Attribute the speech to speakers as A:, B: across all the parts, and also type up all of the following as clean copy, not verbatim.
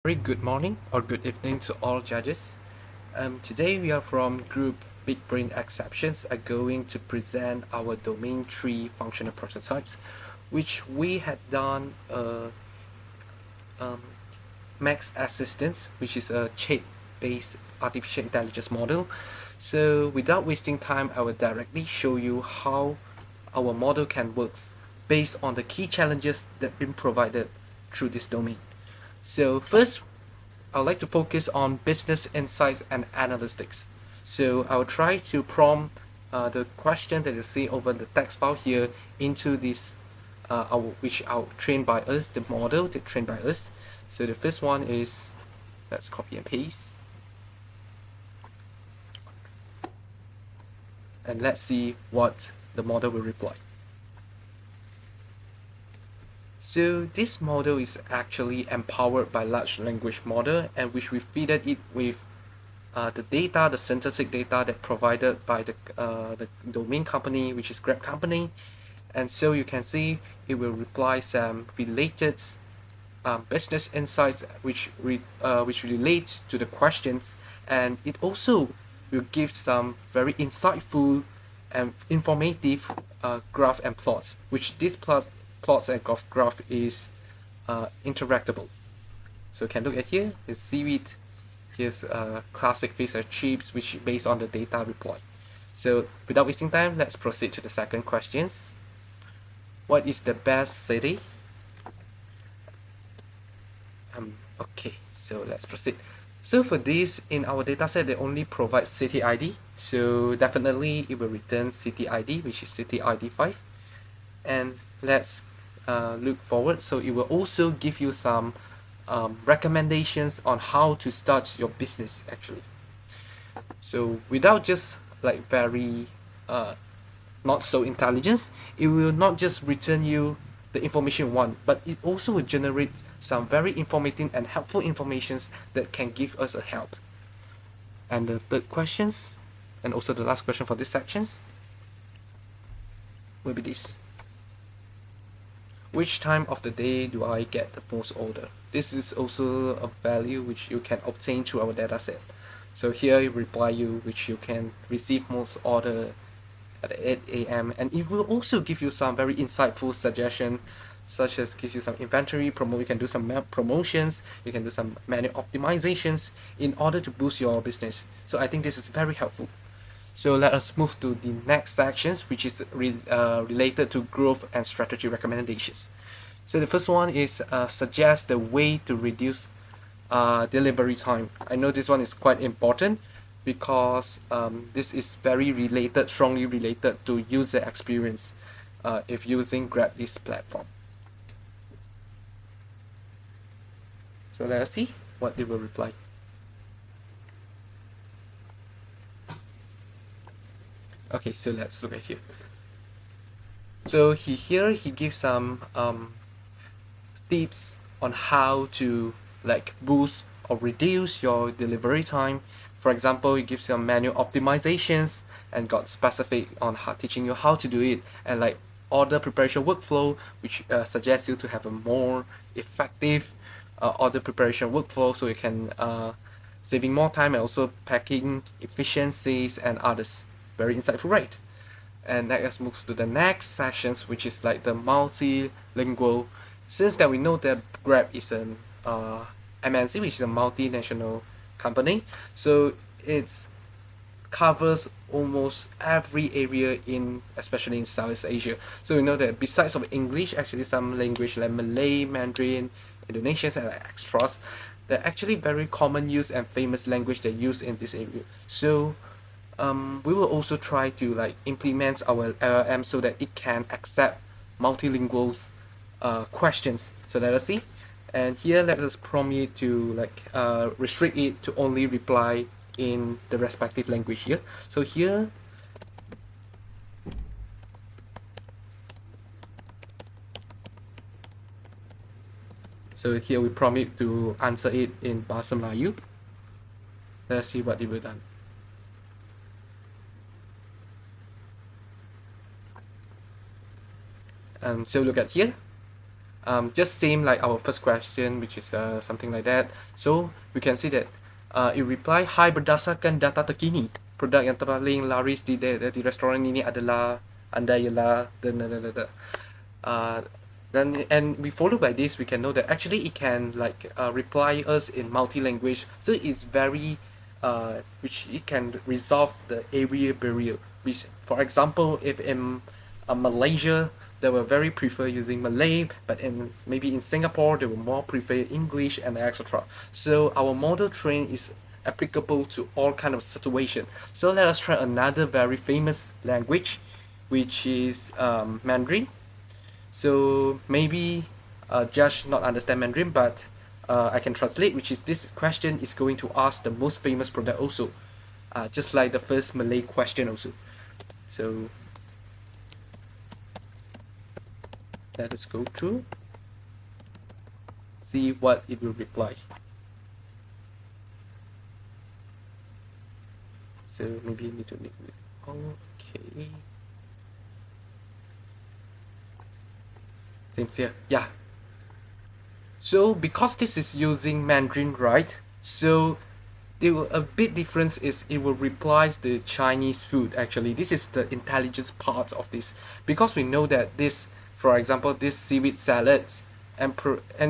A: Very good morning or good evening to all judges. Today we are from group Big Brain Exceptions are going to present our domain 3 functional prototypes, which we had done um, Max Assistance, which is a chat-based artificial intelligence model. So without wasting time, I will directly show you how our model can work based on the key challenges that have been provided through this domain. So first, I would like to focus on business insights and analytics. So I'll try to prompt the question that you see over the text file here into this, which I'll train by us, the model that trained by us. So the first one is, let's copy and paste. And let's see what the model will reply. So this model is actually empowered by large language model, and which we feed it with the data, the synthetic data that provided by the domain company, which is Grab company. And so you can see it will reply some related business insights which relates to the questions, and it also will give some very insightful and informative graph and plots, which this plots and graph is interactable. So you can look at here, the seaweed, here's classic fish and chips, which is based on the data reply. So without wasting time, let's proceed to the second questions. What is the best city? Okay, so let's proceed. So for this, in our dataset, they only provide city ID. So definitely it will return city ID, which is city ID 5. And let's look forward. So it will also give you some recommendations on how to start your business actually. So without just like very not so intelligence, it will not just return you the information you want, but it also will generate some very informative and helpful informations that can give us a help. And the third questions, and also the last question for this sections, will be this. Which time of the day do I get the most order? This is also a value which you can obtain through our dataset. So here it reply you which you can receive most order at 8 a.m. and it will also give you some very insightful suggestion, such as gives you some inventory promo. You can do some promotions, you can do some manual optimizations in order to boost your business. So I think this is very helpful. So let us move to the next sections, which is related to growth and strategy recommendations. So the first one is suggest the way to reduce delivery time. I know this one is quite important because this is very related, strongly related to user experience if using Grab this platform. So let us see what they will reply. Okay, so let's look at here. So here he gives some tips on how to like boost or reduce your delivery time. For example, he gives some manual optimizations and got specific on how, teaching you how to do it, and like order preparation workflow, which suggests you to have a more effective order preparation workflow, so you can saving more time and also packing efficiencies and others. Very insightful, right? And let's move to the next sections, which is like the multilingual. Since that we know that Grab is an MNC, which is a multinational company, so it covers almost every area in, especially in Southeast Asia. So we know that besides of English, actually some language like Malay, Mandarin, Indonesian, and like extras, they're actually very common use and famous language they use in this area. So we will also try to like implement our LLM so that it can accept multilingual questions. So let us see. And here let us prompt it to like restrict it to only reply in the respective language here. So here we prompt it to answer it in Bahasa Melayu. Let's see what it will done. So look at here. Just same like our first question, which is something like that. So we can see that it reply, "Hi, berdasarkan data terkini, produk yang terpaling laris di restoran ini adalah anda ialah dan." Uh, then and we follow by this, we can know that actually it can like reply us in multi-language. So it's very which it can resolve the area barrier. Which, for example, if in Malaysia they will very prefer using Malay, but in maybe in Singapore they will more prefer English and etc. So our model train is applicable to all kind of situation. So let us try another very famous language, which is Mandarin. So maybe Josh not understand Mandarin, but I can translate, which is this question is going to ask the most famous product also, just like the first Malay question also. So let us go through, see what it will reply. So maybe you need to make it. Okay. Same here. Yeah. So because this is using Mandarin, right? So a bit difference is it will reply the Chinese food. Actually, this is the intelligence part of this, because we know that this, for example, this seaweed salads, and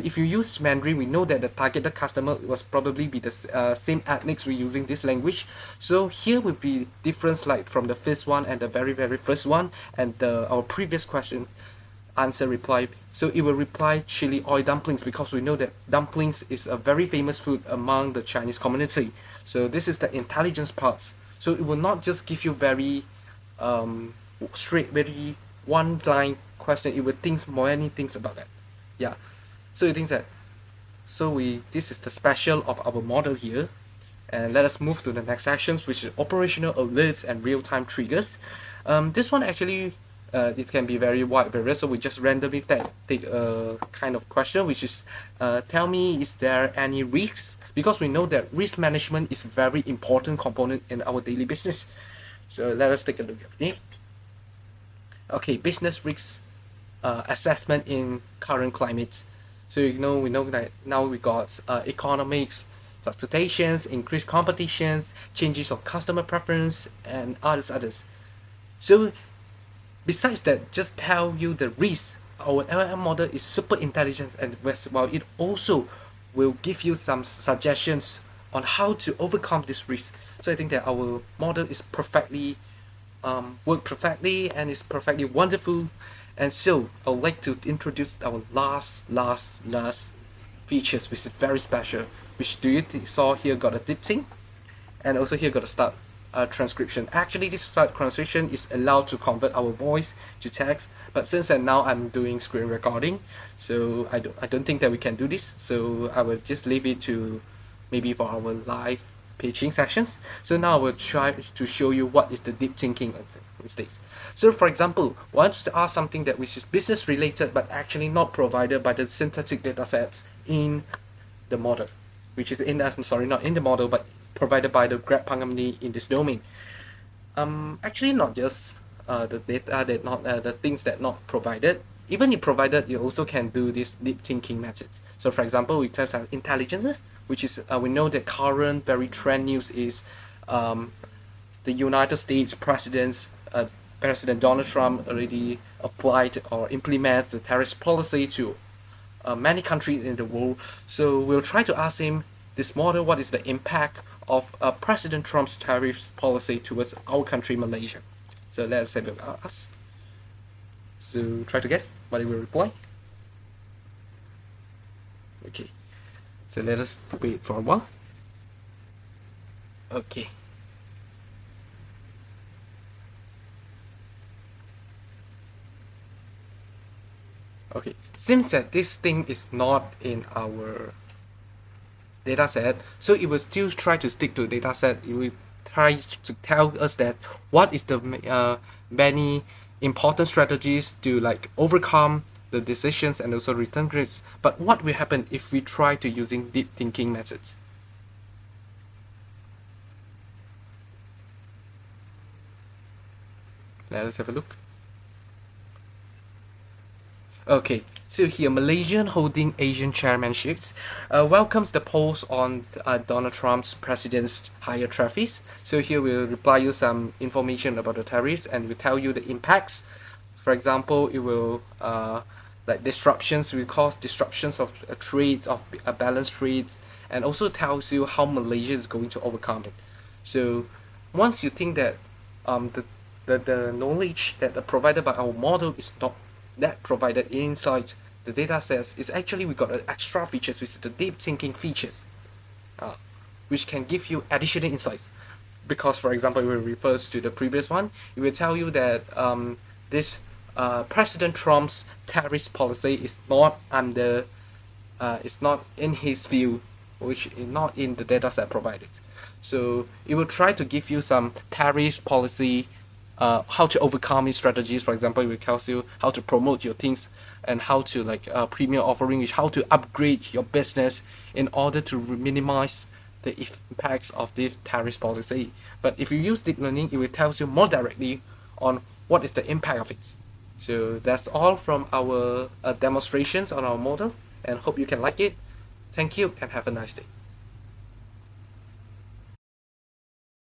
A: if you use Mandarin, we know that the targeted customer was probably be the same ethnics we using this language. So here would be difference like from the first one and the very first one and our previous question answer reply. So it will reply chili oil dumplings, because we know that dumplings is a very famous food among the Chinese community. So this is the intelligence parts. So it will not just give you very straight, very one line question. It will think many things about that. Yeah. So it thinks that. So this is the special of our model here. And let us move to the next sections, which is operational alerts and real-time triggers. This one actually it can be very wide various, so we just randomly take a kind of question, which is tell me, is there any risks? Because we know that risk management is a very important component in our daily business. So let us take a look at it. Okay, business risks assessment in current climate. So we know that now we got economics fluctuations, increased competitions, changes of customer preference, and others. So besides that, just tell you the risk, our LLM model is super intelligent, and while it also will give you some suggestions on how to overcome this risk. So I think that our model is perfectly work perfectly and is perfectly wonderful. And so I would like to introduce our last features, which is very special. Which do you saw here got a deep sync, and also here got a start transcription. Actually, this start transcription is allowed to convert our voice to text, but since that now I'm doing screen recording, so I don't think that we can do this. So I will just leave it to maybe for our live pitching sessions. So now I will try to show you what is the deep thinking of mistakes. So for example, once to ask something that which is business related but actually not provided by the synthetic data sets in the model, which is in I'm sorry, not in the model, but provided by the Grab company in this domain. Actually not just the data that not the things that not provided. Even if provided, you also can do this deep thinking methods. So for example, we test our intelligences, which is we know that current very trend news is the United States President Donald Trump already applied or implemented the tariff policy to many countries in the world. So we'll try to ask him this model, what is the impact of President Trump's tariffs policy towards our country, Malaysia. So let's have a ask. So try to guess what it will reply. Okay. So let us wait for a while. Okay. Okay. Since that this thing is not in our data set, so it will still try to stick to data set. It will try to tell us that what is the many important strategies to like overcome the decisions and also return grids. But what will happen if we try to using deep thinking methods? Let us have a look. Okay, so here Malaysian holding Asian chairmanships welcomes the polls on Donald Trump's president's higher tariffs. So here we'll reply you some information about the tariffs and we'll tell you the impacts. For example, it will like disruptions will cause disruptions of trades of balanced trades, and also tells you how Malaysia is going to overcome it. So once you think that the knowledge that provided by our model is not that provided inside the data sets, is actually we got an extra features, which is the deep thinking features, uh, which can give you additional insights. Because for example, it refers to the previous one, it will tell you that this President Trump's tariff policy is not under it's not in his view, which is not in the data set provided. So it will try to give you some tariff policy, how to overcome these strategies. For example, it will tell you how to promote your things and how to like premium offering, which how to upgrade your business in order to minimize the impacts of this tariff policy. But if you use deep learning, it will tell you more directly on what is the impact of it. So that's all from our demonstrations on our model, and hope you can like it. Thank you and have a nice day.